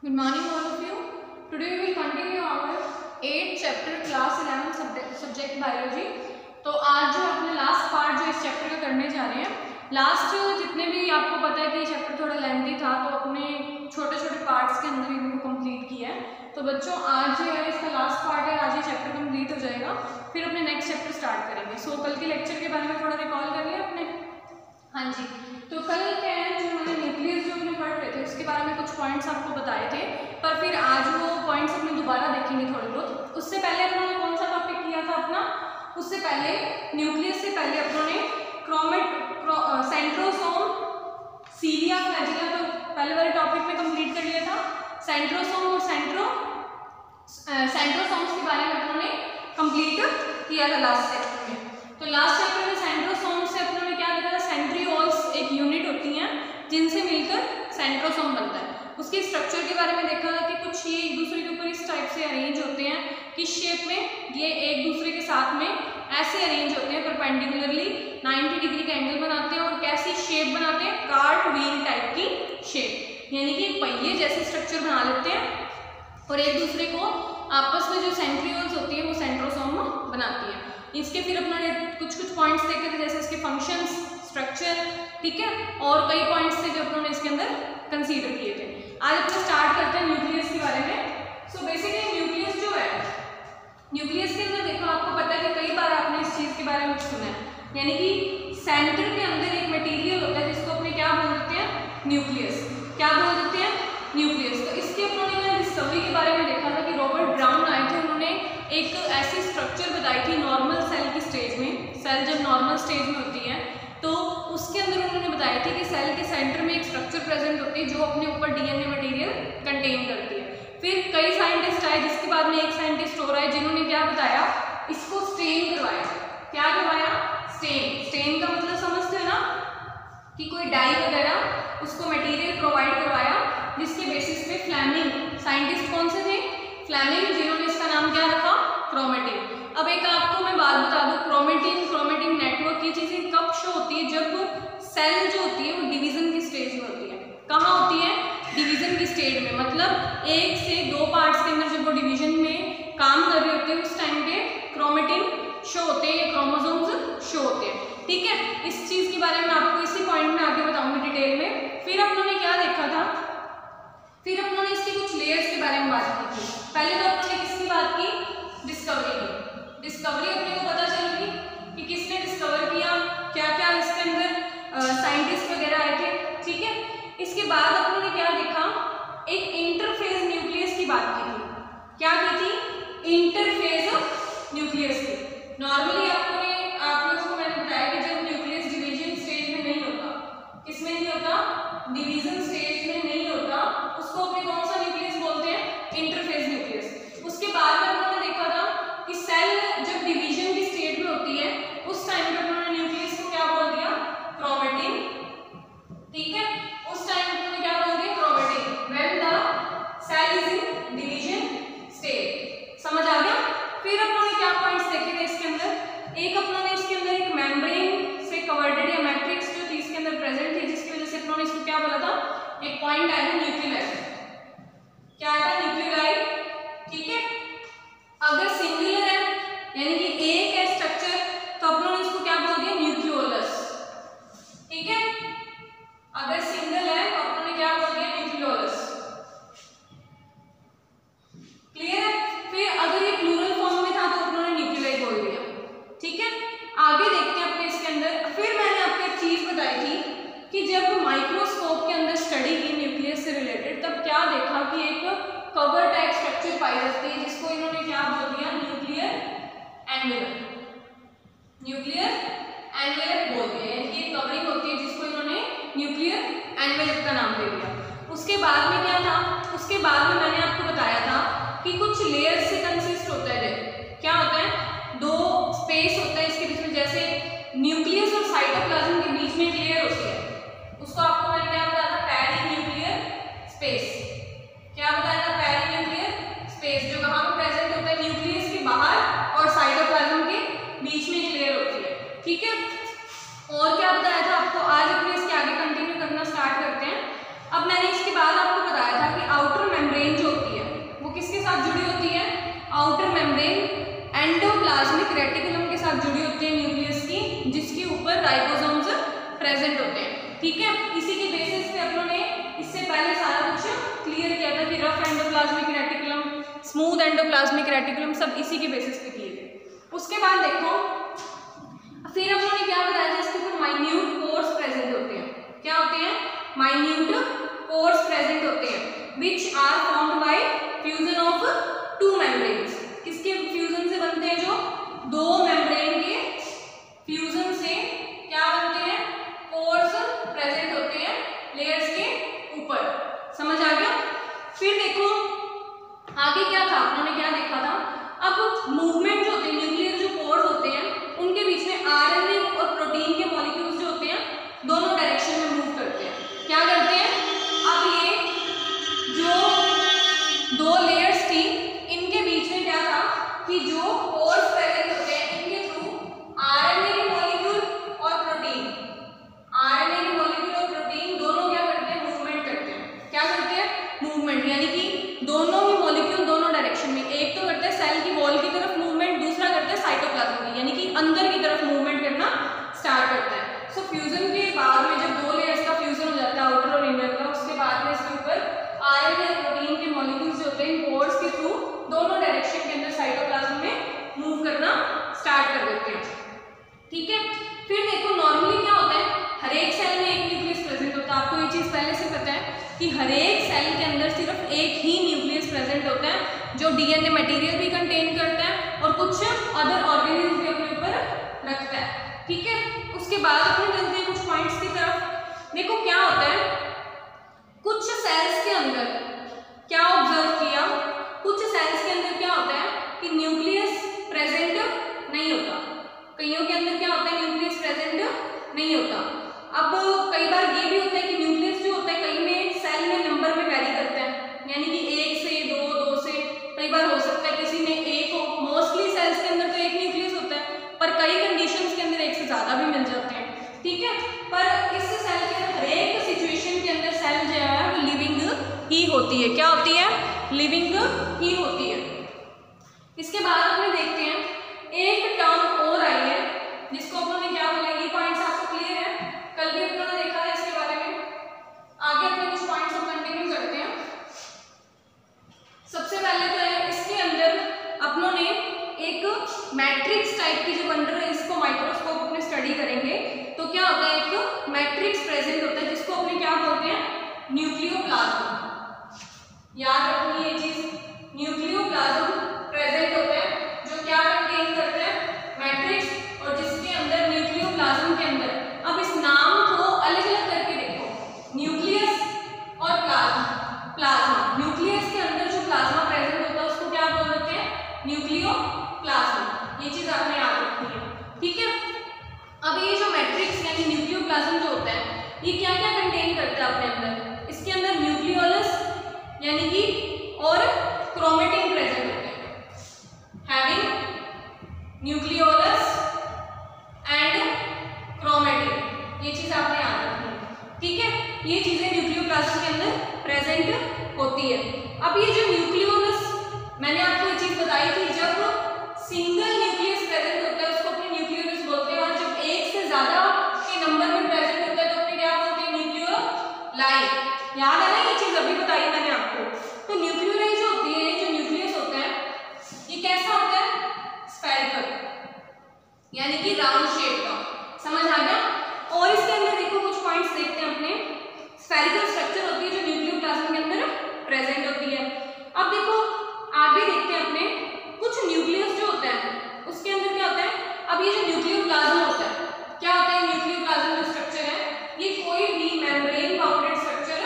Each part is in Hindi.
Good morning all of you. Today we will continue our 8th chapter class 11 subject biology. तो आज जो अपने लास्ट पार्ट जो इस चैप्टर का करने जा रहे हैं, लास्ट जितने भी आपको पता है कि ये चैप्टर थोड़ा लेंथी था तो अपने छोटे छोटे पार्ट्स के अंदर इनको कंप्लीट किया है। तो बच्चों आज जो है इसका लास्ट पार्ट है, आज ये चैप्टर कंप्लीट हो जाएगा, फिर अपने नेक्स्ट चैप्टर स्टार्ट करेंगे। सो कल के लेक्चर के बारे में थोड़ा रिकॉल कर लिया आपने? हाँ जी, तो कल क्या है जो मैंने न्यूक्लियस जो अपने पढ़ रहे थे उसके बारे में कुछ पॉइंट्स आपको बताए थे, पर फिर आज वो पॉइंट्स अपने दोबारा देखेंगे थोड़े बहुत। उससे पहले अपनों ने कौन सा टॉपिक किया था अपना? उससे पहले न्यूक्लियस से पहले अपनों ने सेंट्रोसोम, सीलिया, फ्लैजिला तो पहले वाले टॉपिक में कंप्लीट कर लिया था। सेंट्रोसोम और सेंट्रोसोम्स के बारे में अपनों ने कंप्लीट किया था लास्ट चैप्टर में। तो लास्ट चैप्टर में सेंट्रोसोम से अपनों ने क्या देखा था? सेंट्रियोल्स एक यूनिट होती हैं जिनसे मिलकर सेंट्रोसोम बनता है। उसके स्ट्रक्चर के बारे में देखा था कि कुछ ये एक दूसरे के ऊपर इस टाइप से अरेंज होते हैं, किस शेप में? ये एक दूसरे के साथ में ऐसे अरेंज होते हैं, परपेंडिकुलरली 90 डिग्री का एंगल बनाते हैं और कैसी शेप बनाते हैं? कार्ट व्हील टाइप की शेप, यानी कि पहिए जैसे स्ट्रक्चर बना लेते हैं और एक दूसरे को आपस में जो सेंट्रियोल्स होती है वो सेंट्रोसोम बनाती है। इसके फिर अपना कुछ पॉइंट्स देखे थे, जैसे इसके फंक्शंस, स्ट्रक्चर, ठीक है, और कई पॉइंट्स थे जो अपनों ने इसके अंदर कंसीडर किए थे। आज अपना स्टार्ट करते हैं न्यूक्लियस के बारे में। सो बेसिकली न्यूक्लियस जो है, न्यूक्लियस के अंदर देखो आपको पता है कि कई बार आपने इस चीज के बारे में सुना है, यानी कि सेंटर के अंदर एक मटेरियल होता है जिसको अपने क्या बोल देते हैं? न्यूक्लियस। क्या बोल देते हैं? न्यूक्लियस। तो इसके अपनों ने डिस्कवरी के बारे में देखा था कि रॉबर्ट ब्राउन आए थे, उन्होंने एक ऐसी स्ट्रक्चर बताई थी नॉर्मल सेल की स्टेज में। सेल जब नॉर्मल स्टेज में होती है तो उसके अंदर उन्होंने बताया थी कि सेल के सेंटर में एक स्ट्रक्चर प्रेजेंट होती है जो अपने ऊपर डीएनए मटेरियल कंटेन करती है। फिर कई साइंटिस्ट आए, जिसके बाद में एक साइंटिस्ट और आए जिन्होंने क्या बताया? इसको स्टेन करवाया। क्या करवाया? स्टेन। स्टेन का मतलब समझते हो ना कि कोई डाई वगैरह उसको मटेरियल प्रोवाइड करवाया जिसके बेसिस पे फ्लेमिंग, साइंटिस्ट कौन से थे? फ्लेमिंग, जिन्होंने इसका नाम क्या रखा? क्रोमेटिन। अब एक आपको मैं बात बता दूं, क्रोमेटिन नेटवर्क की चीजें कब शो होती है? जब सेल जो होती है वो डिवीजन की स्टेज में होती है। कहाँ होती है? डिवीजन की स्टेज में, मतलब एक से दो पार्ट्स के अंदर जब वो डिवीजन में काम कर रही होती है उस टाइम पे क्रोमेटिन शो होते हैं या क्रोमोसोम्स शो होते हैं, ठीक है। इस चीज के बारे में आपको इसी पॉइंट में आगे बताऊंगी डिटेल में। फिर हम लोगों ने क्या देखा था? फिर हम लोगों ने इसके कुछ लेयर्स के बारे में बात की थी। पहले तो अपने किसकी बात की? डिस्कवरी की। डिस्कवरी अपने को पता चल गई कि किसने डिस्कवर किया, क्या क्या इसके अंदर साइंटिस्ट वगैरह आए थे, ठीक है। इसके बाद अपनों ने क्या देखा? एक इंटरफेज न्यूक्लियस की बात की थी। क्या की थी? इंटरफेज न्यूक्लियस की। नॉर्मली आप लोगों को मैंने बताया कि जब न्यूक्लियस डिवीजन स्टेज में नहीं होता, किसमें नहीं होता? डिवीजन स्टेज में नहीं होता, उसको अपने कौन सा न्यूक्लियस बोलते हैं? Interphase nucleus. उसके बाद में उन्होंने देखा था कि सेल जब डिवीजन की स्टेज में होती है उस टाइम पे उन्होंने न्यूक्लियस को क्या बोल दिया? क्रोमेटिन, ठीक है। उस टाइम पे उन्होंने क्या बोल दिया? Chromatin, when the cell is in division stage. समझ आ गया? फिर उन्होंने क्या पॉइंट्स देखे थे इसके अंदर? एक उन्होंने इसके अंदर एक मेम्ब्रेन से कवर्डेड या मैट्रिक्स जो थी इसके अंदर प्रेजेंट थी, जिसकी वजह से उन्होंने इसको क्या बोला था? एक पॉइंट आया था न्यूक्लियस। क्या आया था? न्यूक्लियराई, ठीक है। अगर सिंगुलर है यानी कि एक है स्ट्रक्चर तो अपन ने इसको क्या बोल दिया? न्यूक्लियोलस, ठीक है। अगर सिंगल है तो अपन ने क्या बोल दिया? न्यूक्लियोलस, क्लियर है। फिर अगर ये प्लूरल फॉर्म में था तो अपन ने न्यूक्लियाई बोल दिया, ठीक है। आगे देखते हैं अपने इसके अंदर। फिर मैंने आपको एक चीज बताई थी कि जब माइक्रोस्कोप के अंदर स्टडी की न्यूक्लियस से रिलेटेड, तब क्या देखा कि एक कवर टाइप स्ट्रक्चर पाई जाती है जिसको इन्होंने क्या बोल दिया? Nuclear envelope. न्यूक्लियर एनवेलप बोल दिया, यानी कि कवरिंग होती है जिसको इन्होंने न्यूक्लियर एनवेलप का नाम दे दिया। उसके बाद में क्या था? उसके बाद में मैंने आपको बताया था कि कुछ लेयर से कंसिस्ट होता है। क्या होता है? दो स्पेस होता है इसके बीच में, जैसे न्यूक्लियस और साइटोप्लाज्म के बीच में एक लेयर होती है, उसको आपको मैंने क्या बताया था? Perinuclear space. क्या बताया था? पेरीन्यूक्लियर स्पेस, जो कहाँ पे प्रेजेंट होता है? न्यूक्लियस के बाहर और साइटोप्लाज्म के बीच में एक लेयर होती है, ठीक है। और क्या बताया था आपको? आज अपने इसके आगे कंटिन्यू करना स्टार्ट करते हैं। अब मैंने इसके बाद आपको बताया था कि outer membrane membrane endoplasmic reticulum के साथ जुड़ी होती है न्यूक्लियस की, जिसके ऊपर राइबोसोम्स प्रेजेंट होते हैं। ठीक है, इसी के बेसिस पे अपनों ने इससे पहले सारा कुछ क्लियर किया था कि rough endoplasmic reticulum, smooth endoplasmic reticulum, सब इसी के बेसिस पे किए थे। उसके बाद देखो फिर अपनों ने क्या बताया था, इसके ऊपर माइन्यूट पोर्स प्रेजेंट होते हैं। क्या होते हैं? माइन्यूट पोर्स प्रेजेंट होते हैं, which are formed by fusion of two membranes. किसके फ्यूजन से बनते हैं? जो दो मेम्ब्रेन के फ्यूजन से क्या बनते हैं? पोर्स प्रेजेंट होते हैं लेयर्स के ऊपर। समझ आ गया? फिर देखो आगे क्या था, उन्होंने क्या देखा था, अब मूवमेंट जो होते हैं न्यूक्लियर जो पोर्स होते हैं उनके बीच में आरएनए और प्रोटीन के मॉलिक्यूल्स जो होते हैं दोनों डायरेक्शन में मूव करते हैं। क्या करते हैं? अब ये जो दो लेयर्स थी इनके बीच में क्या था कि जो पोर्स प्रेजेंट होते हैं इनके थ्रू आरएनए के मॉलिक्यूल और प्रोटीन, आरएनए के मॉलिक्यूल और प्रोटीन दोनों क्या करते हैं? मूवमेंट करते हैं। क्या करते हैं? मूवमेंट, यानी कि दोनों ही मॉलिक्यूल दोनों डायरेक्शन में, एक तो करता है सेल की वॉल की तरफ मूवमेंट, दूसरा करता है साइटोप्लाज्म की, यानी कि अंदर की तरफ मूवमेंट करना स्टार्ट करता है। सो फ्यूजन के बाद में जब दो लेयर्स का फ्यूजन हो जाता है आउटर और इनर का, उसके बाद में इसके ऊपर आरएनए और प्रोटीन के मॉलिक्यूल्स जो होते हैं पोर्स के थ्रू दोनों डायरेक्शन के अंदर साइटोप्लाज्म में मूव करना स्टार्ट कर देते हैं। ठीक है, फिर देखो नॉर्मली क्या होता है, हर एक सेल में एक न्यूक्लियस प्रेजेंट होता है। आपको ये चीज पहले से पता है कि हर एक सेल के अंदर सिर्फ एक ही न्यूक्लियस प्रेजेंट होता है जो डीएनए मटेरियल भी कंटेन करता है और कुछ अदर ऑर्गेनिल्स भी अपने ऊपर रखता है। ठीक है, उसके बाद अपने चलते हैं कुछ पॉइंट्स की तरफ। देखो क्या होता है, कुछ सेल्स के अंदर क्या ऑब्जर्व किया, कुछ सेल्स के अंदर क्या होता है कि न्यूक्लियस प्रेजेंट नहीं होता, कईयों के अंदर क्या होता है? न्यूक्लियस प्रेजेंट नहीं होता। अब कई बार ये भी होता है कि न्यूक्लियस जो होता है कई में सेल में नंबर में वैरी करता है, यानी कि 1 से 2, 2 से, कई बार हो सकता है किसी में 1 हो। मोस्टली सेल्स के अंदर तो एक न्यूक्लियस होता है, पर कई कंडीशंस के अंदर 1 से ज्यादा भी मिल जाते हैं। ठीक है, पर इस सेल के हर एक सिचुएशन के अंदर सेल जो है वो लिविंग ही होती है। क्या होती है? लिविंग ही होती है। इसके बाद अपने देखते हैं एक टर्म और आई है जिसको अपने क्या बोला, ये पॉइंट्स आपको क्लियर है, कल भी अपने देखा है इसके बारे में। आगे अपने कुछ पॉइंट्स को कंटिन्यू करते हैं। सबसे पहले तो है इसके अंदर अपनों ने एक मैट्रिक्स टाइप की जो बन रही है, इसको माइक्रोस्कोप अपने स्टडी करेंगे तो क्या होता है, एक मैट्रिक्स प्रेजेंट होता है जिसको अपने क्या बोलते हैं? न्यूक्लियोप्लाज्म। याद रखनी ये चीज, न्यूक्लियोप्लाज्म प्रेजेंट होता है जो क्या कंटेन करता है? मैट्रिक्स, और जिसके अंदर न्यूक्लियोप्लाज्म के अंदर, अब इस नाम को अलग अलग करके देखो, न्यूक्लियस और प्लाज्मा। न्यूक्लियस के अंदर जो प्लाज्मा प्रेजेंट होता है उसको क्या बोल देते हैं? न्यूक्लियोप्लाज्म। ये चीज आपने याद रखनी है। ठीक है, अब ये जो मैट्रिक्स यानी न्यूक्लियोप्लाज्म जो होता है ये क्या क्या कंटेन करता है अपने अंदर? इसके अंदर न्यूक्लियोलस यानी कि और क्रोमेटिन प्रेजेंट होते हैं, हैविंग न्यूक्लियोलस एंड क्रोमेटिन। ये चीज आपने याद रखनी है। ठीक है, ये चीजें न्यूक्लियोप्लाज्म के अंदर प्रेजेंट होती है। अब ये जो न्यूक्लियोलस, मैंने आपको ये चीज बताई थी, जब सिंगल न्यूक्लियस प्रेजेंट होता है उसको अपने न्यूक्लियोलस बोलते हैं, और जब एक से ज्यादा के नंबर में प्रेजेंट होता है तो अपने क्या बोलते हैं? न्यूक्लियोलाई। याद है ना, ये चीज अभी बताई मैंने आपको। तो न्यूक्लियोलाई जो होती है, जो न्यूक्लियस होता है ये कैसा होता है? स्फेरिकल, यानी कि राउंड शेप का। समझ आ गया? और इसके अंदर देखो कुछ पॉइंट्स देखते हैं अपने। स्फेरिकल स्ट्रक्चर होती है जो न्यूक्लियोप्लाज्म के अंदर प्रेजेंट होती है। अब देखो आगे देखते हैं अपने कुछ न्यूक्लियस जो होता है उसके अंदर क्या होता है। अब ये जो न्यूक्लियोप्लाज्म होता है, क्या होता है? न्यूक्लियोप्लाज्म जो स्ट्रक्चर है ये कोई भी मेम्ब्रेन बाउंडेड स्ट्रक्चर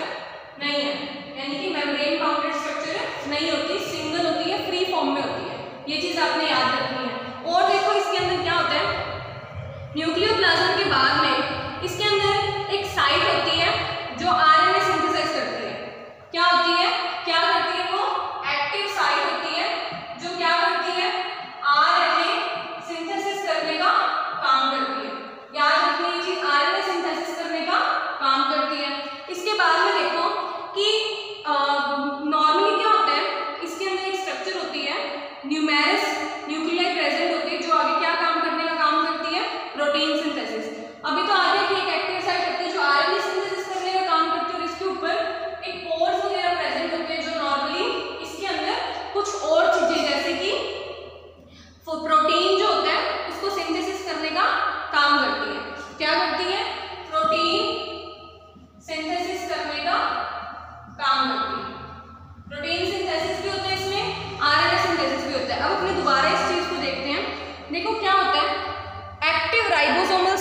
नहीं है, यानी कि मेम्ब्रेन बाउंडेड स्ट्रक्चर नहीं होती, सिंगल होती है, फ्री फॉर्म में होती है। ये चीज आपने याद रखनी है। और देखो इसके अंदर क्या होता है, न्यूक्लियोप्लाज्म के बाद में इसके अंदर एक साइट होती है जो आरएनए सिंथेसाइज करती है। क्या होती है? क्या करती है वो?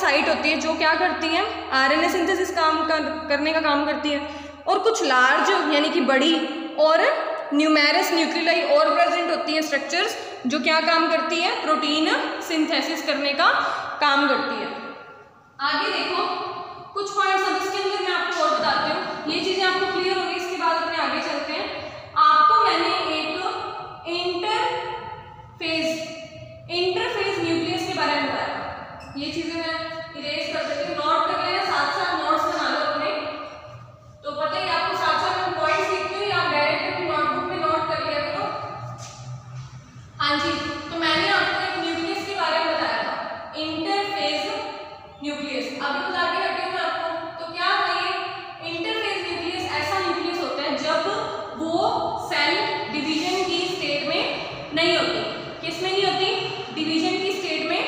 साइट होती है जो क्या करती है, आरएनए सिंथेसिस करने का काम करती है, और कुछ लार्ज यानी कि बड़ी और न्यूमेरस न्यूक्लियाई और प्रेजेंट होती हैं स्ट्रक्चर्स जो क्या काम करती है, प्रोटीन सिंथेसिस करने का काम करती है। आगे देखो कुछ पॉइंट्स अब इसके अंदर मैं आपको और बताती हूँ, ये चीजें आपको क्लियर होगी, इसके बाद अपने आगे चलते हैं। आपको मैंने एक इंटरफेज न्यूक्लियस के बारे में बताया, ये चीजें मैं इरेज कर देती हूँ, नोट कर लेना, साथ साथ नोट्स बना लो अपने, तो पता ही आपको साथ साथ मैं पॉइंट्स लिखती हूँ या डायरेक्ट अपनी नोटबुक में नोट कर लिया करो। हाँ जी, तो मैंने आपको एक न्यूक्लियस के बारे में बताया था, इंटरफेज न्यूक्लियस। अभी बता के हटी हूँ मैं आपको, तो क्या है ये इंटरफेज न्यूक्लियस? ऐसा न्यूक्लियस होता है जब वो सेल डिवीजन की स्टेट में नहीं होती। किस में नहीं होती? डिवीजन की स्टेट में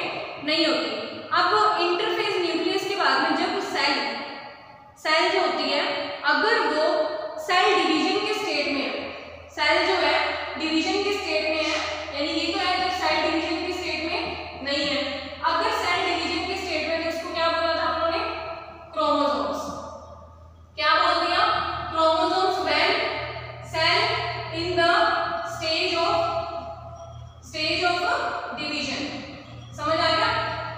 नहीं होती। अब इंटरफेज न्यूक्लियस के बाद में जब सेल जो होती है, अगर वो सेल डिवीजन के स्टेट में है, सेल जो है डिवीजन के स्टेट में है, यानी ये तो है जब सेल डिवीजन के स्टेट में नहीं है, अगर सेल डिवीजन के स्टेट में, उसको क्या बोला था हम लोगों ने? क्रोमोसोम्स। क्या बोल दिया? Chromosomes when cell in the stage of division. समझ आ गया?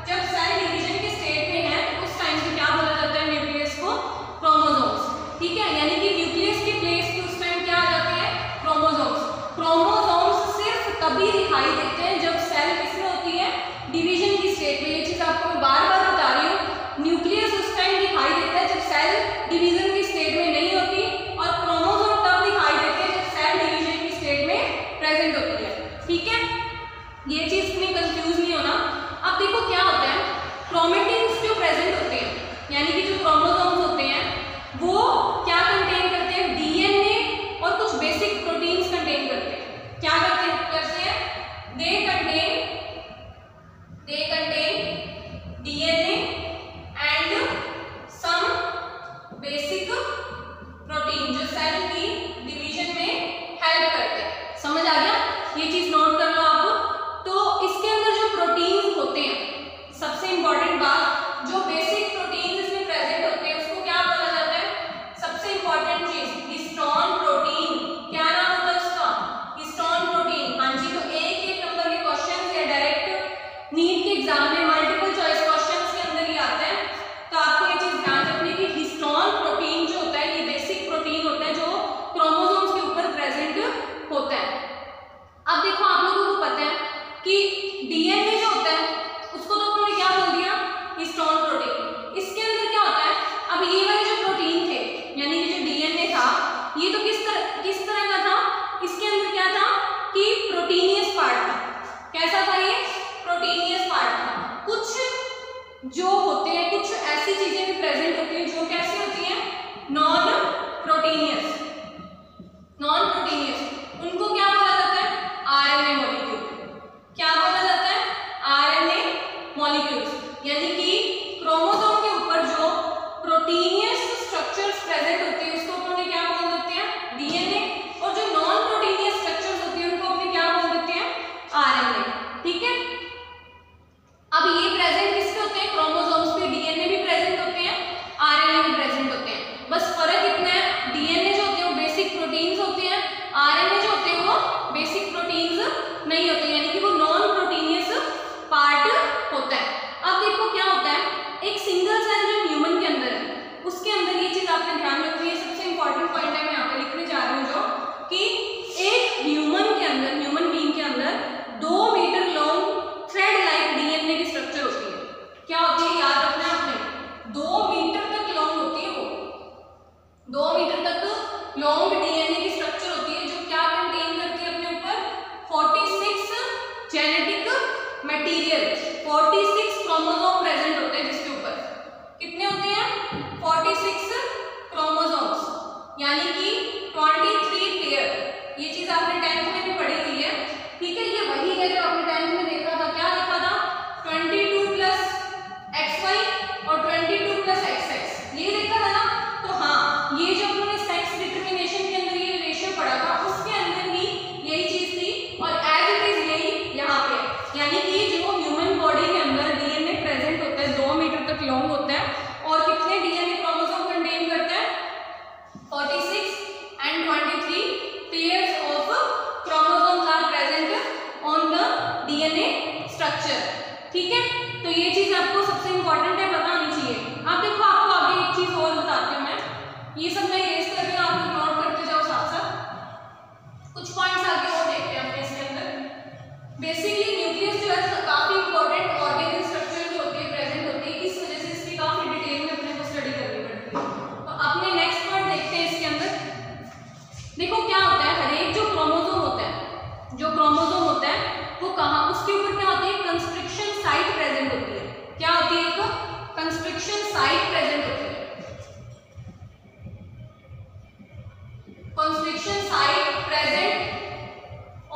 जब सेल डिवीजन के स्टेट में है तो उस टाइम पे क्या बोला जाता है न्यूक्लियस को? क्रोमोसोम्स। ठीक है, यानी कि न्यूक्लियस के प्लेस पे उस टाइम क्या आ जाते हैं? क्रोमोसोम्स। क्रोमोसोम्स सिर्फ तभी दिखाई देते हैं जब सेल किसमें होती है? डिवीजन की स्टेट में। ये चीज आपको मैं बार बार बता रही हूँ, न्यूक्लियस उस टाइम दिखाई देता है जब सेल डिवीजन की स्टेट में नहीं होती, और क्रोमोसोम तब दिखाई देते हैं जब सेल डिवीजन की स्टेट में प्रेजेंट होती है। ठीक है, ये चीज में कंफ्यूज नहीं होना। अब देखो क्या होता है, क्रोमेटिन्स जो प्रेजेंट होते हैं, यानी कि जो क्रोमोसोम्स होते हैं, वो क्या कंटेन करते हैं? डीएनए और कुछ बेसिक प्रोटीन्स कंटेन करते हैं। क्या करते हैं? They contain DNA and some basic protein जो सेल की डिवीजन में हेल्प करते हैं। समझ आ गया? ये चीज नोट कर लो आप। तो इसके अंदर जो प्रोटीन होते हैं, सबसे इंपॉर्टेंट बात, जो बेसिक प्रोटीन इसमें प्रेजेंट होते हैं उसको क्या बोला जाता है? सबसे इंपॉर्टेंट चीज हिस्टोन प्रोटीन। क्या नाम होता है उसका? Histone protein. हाँ जी, तो एक नंबर के क्वेश्चन या डायरेक्ट नीट के एग्जाम में मल्टीपल चॉइस क्वेश्चन के अंदर ही आता है, तो आपको ये चीज ध्यान रखनी कि हिस्टोन प्रोटीन जो होता है ये बेसिक प्रोटीन होता है जो क्रोमोसोम्स के ऊपर प्रेजेंट होता है। अब देखो आप लोगों को पता है कि डीएनए जो होता है उसको तो उन्होंने क्या बोल दिया? Histone protein. इसके अंदर क्या होता है? अब ये वाले जो प्रोटीन थे, यानी कि जो डीएनए था, ये तो किस तरह का था? इसके अंदर क्या था कि प्रोटीनियस पार्ट था। कैसा था ये? प्रोटीनियस पार्ट था। कुछ जो होते हैं, कुछ ऐसी चीजें भी प्रेजेंट होती हैं जो कैसी होती हैं? Non proteinaceous. उनको क्या बोला जाता है? RNA molecule. क्या बोला जाता है? RNA molecules. यानी कि क्रोमोसोम के ऊपर जो प्रोटीनियस स्ट्रक्चर्स प्रेजेंट होते हैं उसको अपने क्या बोल देते हैं? डीएनए। और जो नॉन प्रोटीनियस स्ट्रक्चर्स होती हैं उनको अपने क्या बोल देते हैं? आरएनए। ठीक है, अब ये प्रेजेंट किसपे होते हैं? क्रोमोसोम्स पे। डीएनए भी प्रेजेंट होते हैं, आरएनए भी प्रेजेंट होते हैं। बस फर्क इतना है, डीएनए जो होते हैं वो बेसिक प्रोटीन्स होते हैं, आरएनए जो होते हैं वो बेसिक प्रोटीन्स नहीं होते, यानी कि वो नॉन प्रोटीनियस पार्ट होता है। अब देखो क्या होता है, एक सिंगल सेल जो ह्यूमन के अंदर है उसके अंदर ये चीज आपने ध्यान रखनी है, सबसे इंपॉर्टेंट पॉइंट है, मैं यहाँ पे लिखने जा रही हूँ जो कि एक ह्यूमन के अंदर, ह्यूमन बीइंग के अंदर 2 metre long thread like DNA की स्ट्रक्चर होती है। क्या होती है? याद रखना है आपने, 2 मीटर तक लॉन्ग होती है वो, 2 मीटर तक लॉन्ग डीएनए की स्ट्रक्चर होती है जो क्या कंटेन करती है अपने ऊपर? 46 जेनेटिक मटेरियल, 46 क्रोमोसोम प्रेजेंट होते हैं जिसके ऊपर कितने होते हैं? 46 क्रोमोसोम्स, यानी कि 23 पेयर। ये चीज आपने 10th में भी पढ़ी हुई है। ठीक है, ये वही है जो आपने 10th में देखा था। क्या देखा था? 22 प्लस XY और 22 प्लस XX, ये देखा था ना? तो हाँ, ये जो अपने सेक्स डिटर्मिनेशन के अंदर ये रेशियो पढ़ा था उसके अंदर भी यही चीज थी, और एज इट इज यही यहाँ पे, यानी कि जो ह्यूमन बॉडी के अंदर डीएनए प्रेजेंट होता है 2 मीटर तक बेसिकली न्यूक्लियस जो है काफी इंपॉर्टेंट ऑर्गेनल स्ट्रक्चर जो होती है प्रेजेंट होती है, इस वजह से इसकी काफी डिटेल में अपने को स्टडी करनी पड़ती है। तो अपने नेक्स्ट पॉइंट देखते हैं इसके अंदर। देखो क्या होता है, हर एक जो क्रोमोसोम होता है, जो क्रोमोसोम होता है वो कहाँ, उसके ऊपर क्या होती है, कंस्ट्रक्शन साइट प्रेजेंट होती है। क्या होती है, एक कंस्ट्रक्शन साइट प्रेजेंट होती है, construction site present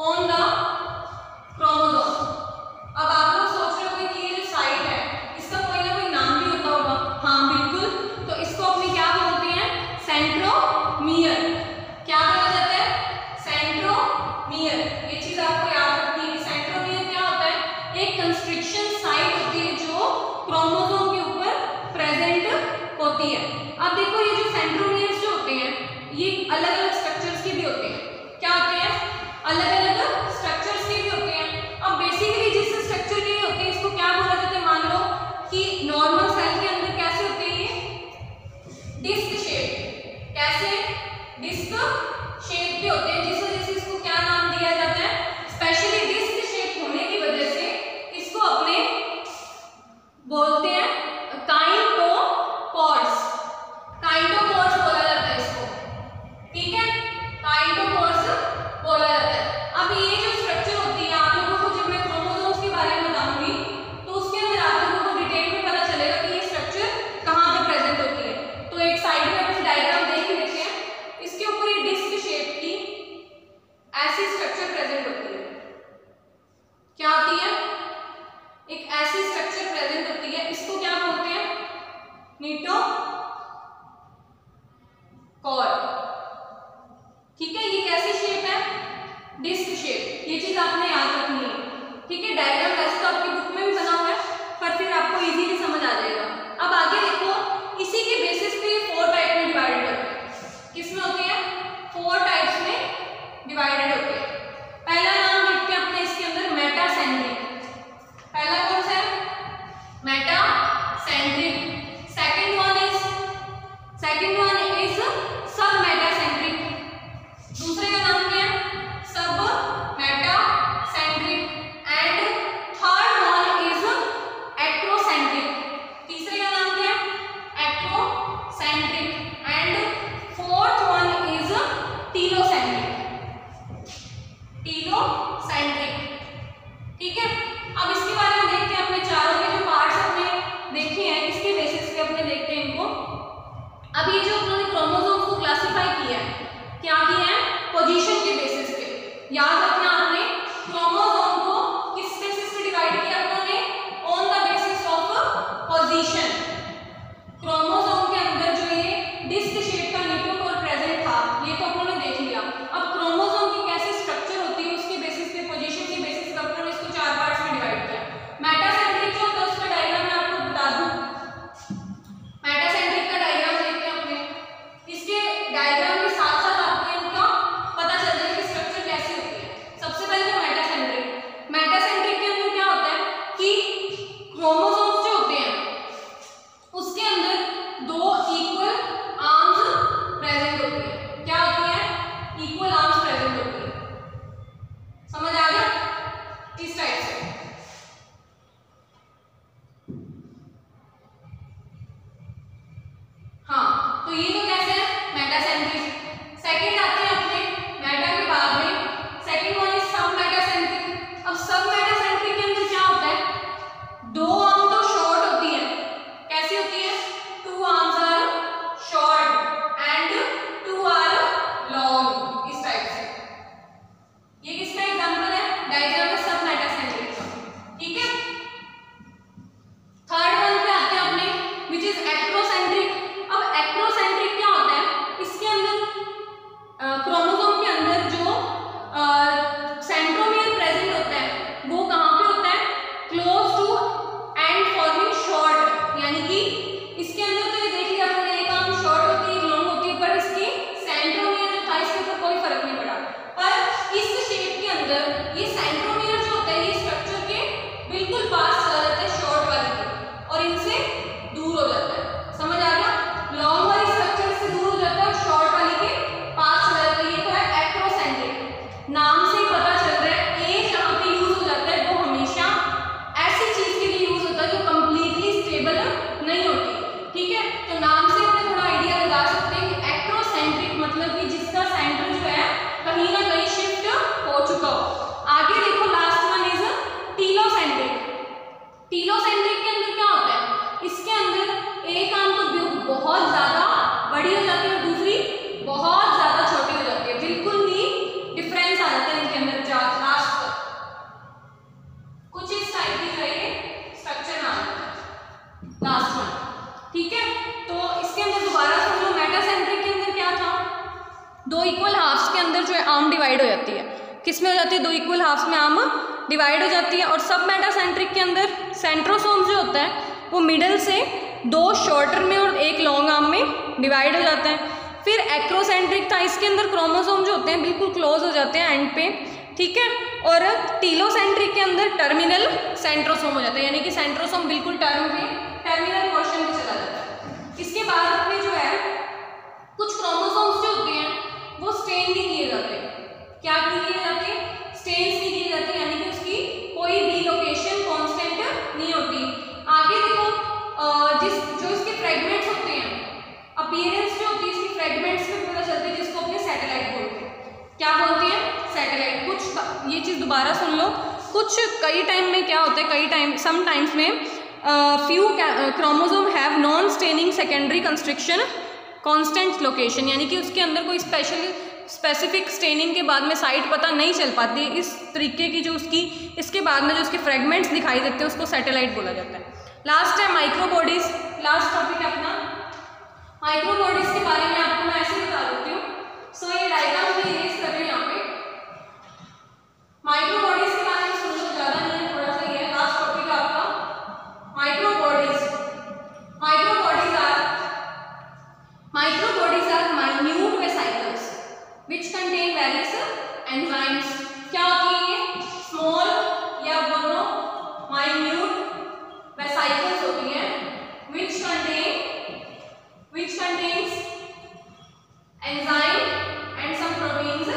on the chromosome. अब आप लोग सोच रहे होंगे कि ये जो साइट है इसका कोई ना कोई नाम भी होता होगा। हाँ बिल्कुल, तो इसको अपने क्या बोलते हैं, सेंट्रोमियर। क्या बोला जाता है, सेंट्रोमियर। ये चीज आपको याद रखनी है कि सेंट्रोमियर क्या होता है, एक कंस्ट्रक्शन साइट होती है जो क्रोमोसोम के ऊपर प्रेजेंट होती है। अब देखो ये जो सेंट्रोमियर्स जो होते हैं ये अलग अलग स्ट्रक्चर्स के भी होते हैं। क्या होते हैं, अलग अलग स्ट्रक्चर्स के भी होते हैं। अब बेसिकली जिस स्ट्रक्चर के होते हैं इसको क्या बोला जाता है, मान लो कि नॉर्मल सेल के अंदर कैसे होते हैं, ये डिस्क शेप, कैसे डिस्क शेप के होते हैं, जिस वजह से इसको क्या नाम दिया जाता है, स्पेशली डिस्क शेप होने की वजह से इसको अपने बोलते हैं काइंटोकोर्स। काइंटोकोर्स बोला जाता है इसको, ठीक है, काइंटोकोर्स बोला जाता है। अब ये जो स्ट्रक्चर होती है, आप लोगों को जब मैं क्रोमोसोम्स के बारे में बताऊंगी तो उसके अंदर आप लोगों को डिटेल में पता चलेगा कि ये स्ट्रक्चर कहाँ पे प्रेजेंट होती है। तो एक साइड में हम डायग्राम देख लेते हैं, इसके ऊपर ये डिस्क शेप की ऐसी स्ट्रक्चर प्रेजेंट होती है। क्या होती है, एक ऐसी स्ट्रक्चर प्रेजेंट होती है, इसको क्या बोलते हैं, नीटोकोर। ठीक है, ये कैसी शेप है, डिस्क शेप। ये चीज आपने याद रखनी है, ठीक है। डायग्राम वैसे तो आपकी बुक में भी बना हुआ है, पर फिर आपको इजीली समझ आ जाएगा। अब आगे देखो, इसी के बेसिस पे 4 टाइप में डिवाइडेड होते हैं। किसमें होते हैं, 4 टाइप्स में डिवाइडेड होते हैं। पहला नाम देखते हैं अपने इसके अंदर, मेटासेंट्रिक। पहला कौन सा है, मेटासेंट्रिक। सेकंड वन इज सब मेटासेंट्रिक। दूसरे का नाम क्या है, सब metacentric. And third one is acrocentric. तीसरे का नाम क्या है, acrocentric. And fourth one is telocentric. Telocentric, ठीक है। अब इसके बारे में देखते हैं, अपने चारों के जो पार्ट्स अपने देखे हैं इसके बेसिस पे अपने देखते हैं इनको। अब ये जो उन्होंने क्रोमोसोम्स को क्लासिफाई किया है, क्या किया है, पोजीशन के बेसिस पे। याद रखना आपने, क्रोमोसोम को किस बेसिस पे डिवाइड किया उन्होंने, on the basis of position. Chromosome के अंदर जो ये डिस्क शेप का न्यूक्लियोकोर प्रेजेंट था, ये तो उन्होंने देख लिया। अब क्रोमोसोम की कैसे स्ट्रक्चर होती है उसके बेसिस पे, पोजीशन के बेसिस पे उन्होंने इसको 4 पार्ट्स में डिवाइड किया। मेटासेंट्रिक जो होता है उसका डायग्राम मैं आपको बता दूं। मेटासेंट्रिक का डायग्राम देखते हैं अपने, इसके डायग्राम के साथ साथ आपको इनका पता चल जाएगा कि स्ट्रक्चर कैसी होती है। दो इक्वल हाफ्स के अंदर जो है आर्म डिवाइड हो जाती है। किस में हो जाती है? दो इक्वल हाफ्स में आर्म डिवाइड हो जाती है। और सब मेटासेंट्रिक के अंदर सेंट्रोसोम जो होता है वो मिडल से दो शॉर्टर में और एक लॉन्ग आर्म में डिवाइड हो जाता है। फिर एक्रोसेंट्रिक था, इसके अंदर क्रोमोसोम जो होते हैं बिल्कुल क्लोज हो जाते हैं एंड पे, ठीक है। और टीलोसेंट्रिक के अंदर टर्मिनल सेंट्रोसोम हो जाता है, यानी कि सेंट्रोसोम बिल्कुल टर्मिनल पोर्शन में चला जाता है। इसके बाद अपने जो है कुछ क्रोमोसोम्स जो होते हैं वो स्टेन नहीं किए जाते। क्या नहीं किए जाते? स्टेन्स नहीं किए जाते, यानी कि उसकी कोई भी लोकेशन कांस्टेंट नहीं होती। आगे देखो जो इसके फ्रेगमेंट्स होते हैं, अपीयरेंस जो होती है इसकी फ्रेगमेंट्स में पता चलती है, जिसको अपने सैटेलाइट बोलते हैं। क्या बोलते हैं? सैटेलाइट। कुछ ये चीज़ दोबारा सुन लो, कुछ कई टाइम में क्या होता है, समटाइम्स में few chromosome have non staining secondary constriction constant location, यानी कि उसके अंदर कोई स्पेसिफिक स्टेनिंग के बाद में साइट पता नहीं चल पाती। इस तरीके की जो उसकी इसके बाद में जो उसके फ्रेगमेंट्स दिखाई देते हैं उसको सैटेलाइट बोला जाता है। लास्ट है माइक्रोबॉडीज, लास्ट टॉपिक है अपना माइक्रोबॉडीज के बारे में आपको मैं ऐसे बता देती हूँ। सो ये डायग्राम भी इरेज कर रहे हैं यहाँ पे। माइक्रोबॉडीज के बारे में सुन लो, ज्यादा नहीं है, थोड़ा सा ही है। लास्ट टॉपिक है आपका microbodies. Microbodies are minute vesicles which contain various enzymes। क्या होती है ये? स्मॉल या बोलो माइन्यूट वेसिकल्स होती हैं which contains enzyme and some proteins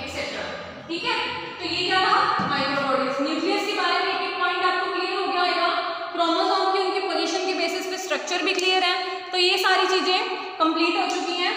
etc। ठीक है, तो ये क्या था? माइक्रोबॉडीज। न्यूक्लियस के बारे में एक पॉइंट आपको क्लियर हो गया होगा। क्रोमोसोम की उनकी पोजीशन के बेसिस पे स्ट्रक्चर भी क्लियर है। तो ये सारी चीजें कंप्लीट हो चुकी हैं।